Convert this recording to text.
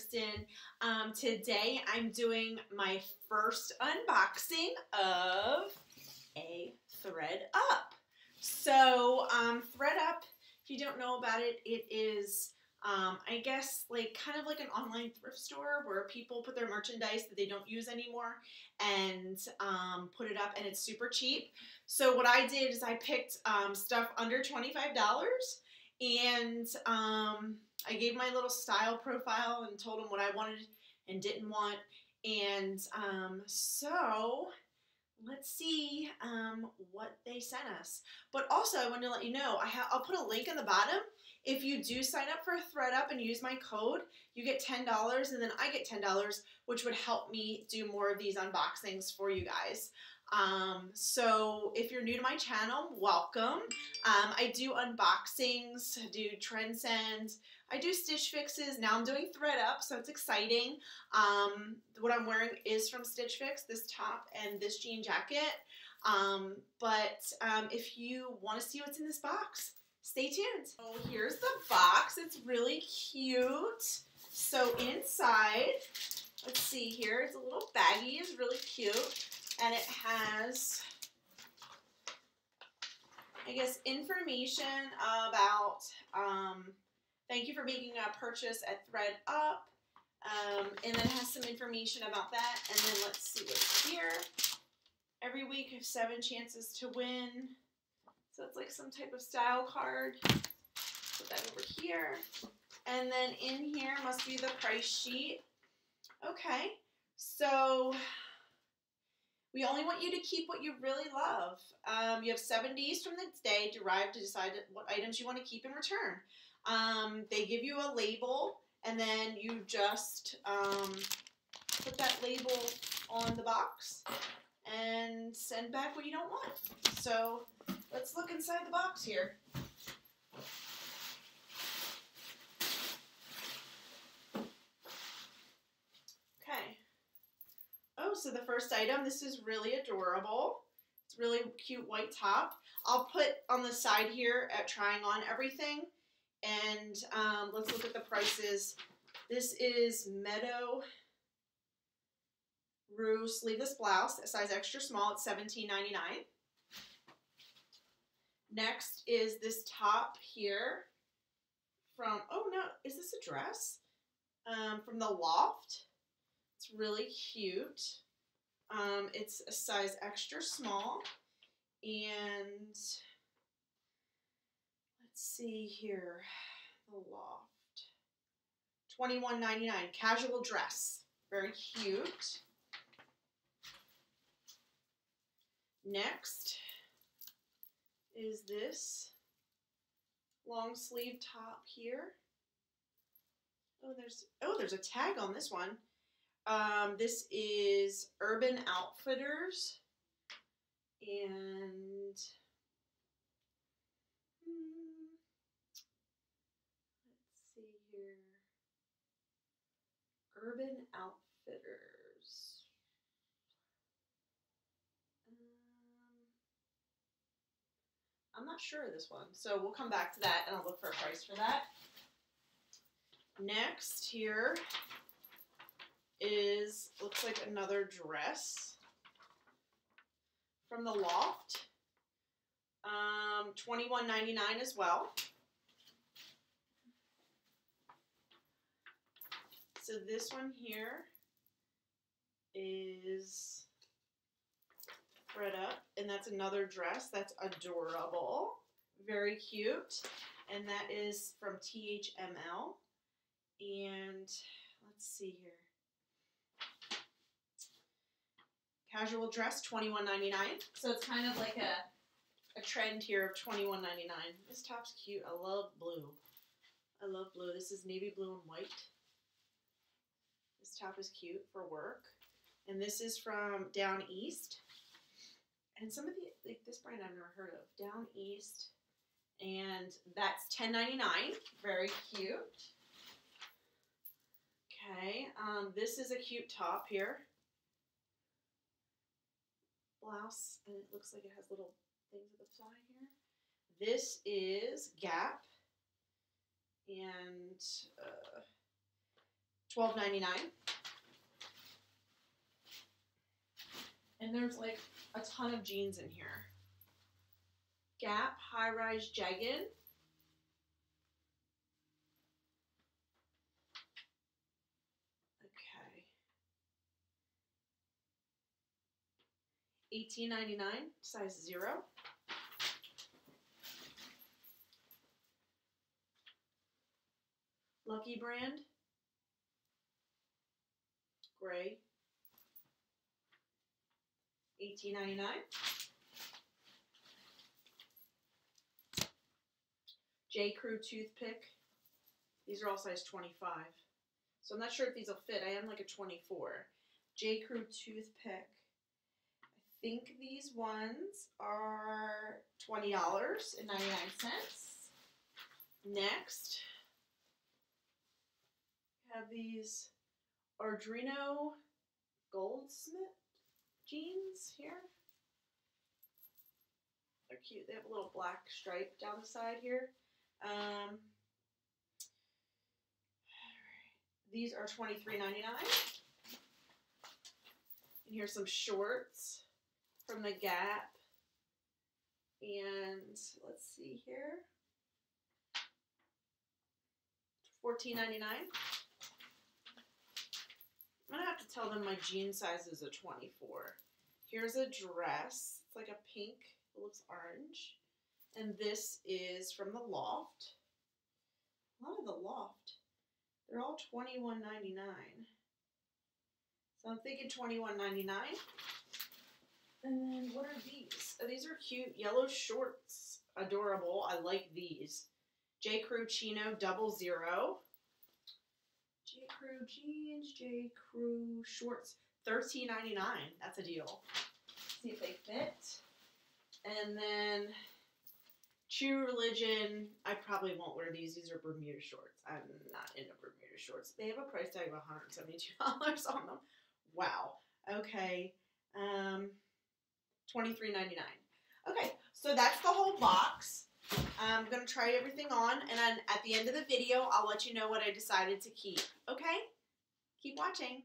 Kristen. Today I'm doing my first unboxing of a Thread Up. So Thread Up, if you don't know about it, it is I guess like kind of like an online thrift store where people put their merchandise that they don't use anymore and put it up, and it's super cheap. So what I did is I picked stuff under $25, and I gave my little style profile and told them what I wanted and didn't want. And so let's see what they sent us. But also I wanted to let you know, I'll put a link in the bottom. If you do sign up for Thread Up and use my code, you get $10, and then I get $10, which would help me do more of these unboxings for you guys. So if you're new to my channel, welcome. I do unboxings, I do TRENDSEND, I do Stitch Fixes. Now I'm doing Thread Up, so it's exciting. What I'm wearing is from Stitch Fix, this top and this jean jacket. But if you want to see what's in this box, stay tuned. So here's the box. It's really cute. So inside, let's see here, it's a little baggie. It's really cute. And it has, I guess, information about, thank you for making a purchase at Thread Up. And then it has some information about that. And then let's see what's here. Every week I have 7 chances to win. So it's like some type of style card. Put that over here. And then in here must be the price sheet. Okay, so we only want you to keep what you really love. You have 7 days from the day derived to decide what items you want to keep and return. They give you a label, and then you just put that label on the box and send back what you don't want. So let's look inside the box here. Okay. Oh, so the first item, this is really adorable. It's really cute white top. I'll put on the side here at trying on everything. And let's look at the prices. This is Meadow Rue sleeveless blouse, size extra small. It's $17.99. Next is this top here from, oh no, is this a dress? From the Loft. It's really cute. It's a size extra small. And let's see here, the Loft. $21.99, casual dress. Very cute. Next is this long sleeve top here. Oh, there's a tag on this one. This is Urban Outfitters, and let's see here, Urban Outfitters. I'm not sure of this one, so we'll come back to that and I'll look for a price for that. Next here is, looks like another dress from the Loft. $21.99 as well. So this one here is Thread Up, and that's another dress. That's adorable. Very cute. And that is from THML. And let's see here. Casual dress, $21.99. So it's kind of like a trend here of $21.99. This top's cute. I love blue. I love blue. This is navy blue and white. This top is cute for work. And this is from Down East. And some of the, like this brand I've never heard of. Down East. And that's $10.99. Very cute. Okay. This is a cute top here. Blouse, and it looks like it has little things at the side here. This is Gap, and $12.99. And there's like a ton of jeans in here. Gap High Rise Jeggin. Okay. $18.99, size 0. Lucky Brand. Gray. $18.99. J. Crew toothpick. These are all size 25. So I'm not sure if these will fit. I am like a 24. J. Crew toothpick. I think these ones are $20.99. Next, we have these Arduino Goldsmith jeans here. They're cute. They have a little black stripe down the side here. These are $23.99. And here's some shorts from the Gap. And let's see here. $14.99. I'm going to have to tell them my jean size is a 24. Here's a dress. It's like a pink. It looks orange. And this is from the Loft. A lot of the Loft. They're all $21.99. So I'm thinking $21.99. And then what are these? Oh, these are cute. Yellow shorts. Adorable. I like these. J. Crew Chino 00. J. Crew jeans. J. Crew shorts. $13.99. That's a deal. See if they fit. And then True Religion. I probably won't wear these. These are Bermuda shorts. I'm not into Bermuda shorts. They have a price tag of $172 on them. Wow. Okay. $23.99. Okay, so that's the whole box. I'm going to try everything on, and then at the end of the video, I'll let you know what I decided to keep. Okay? Keep watching.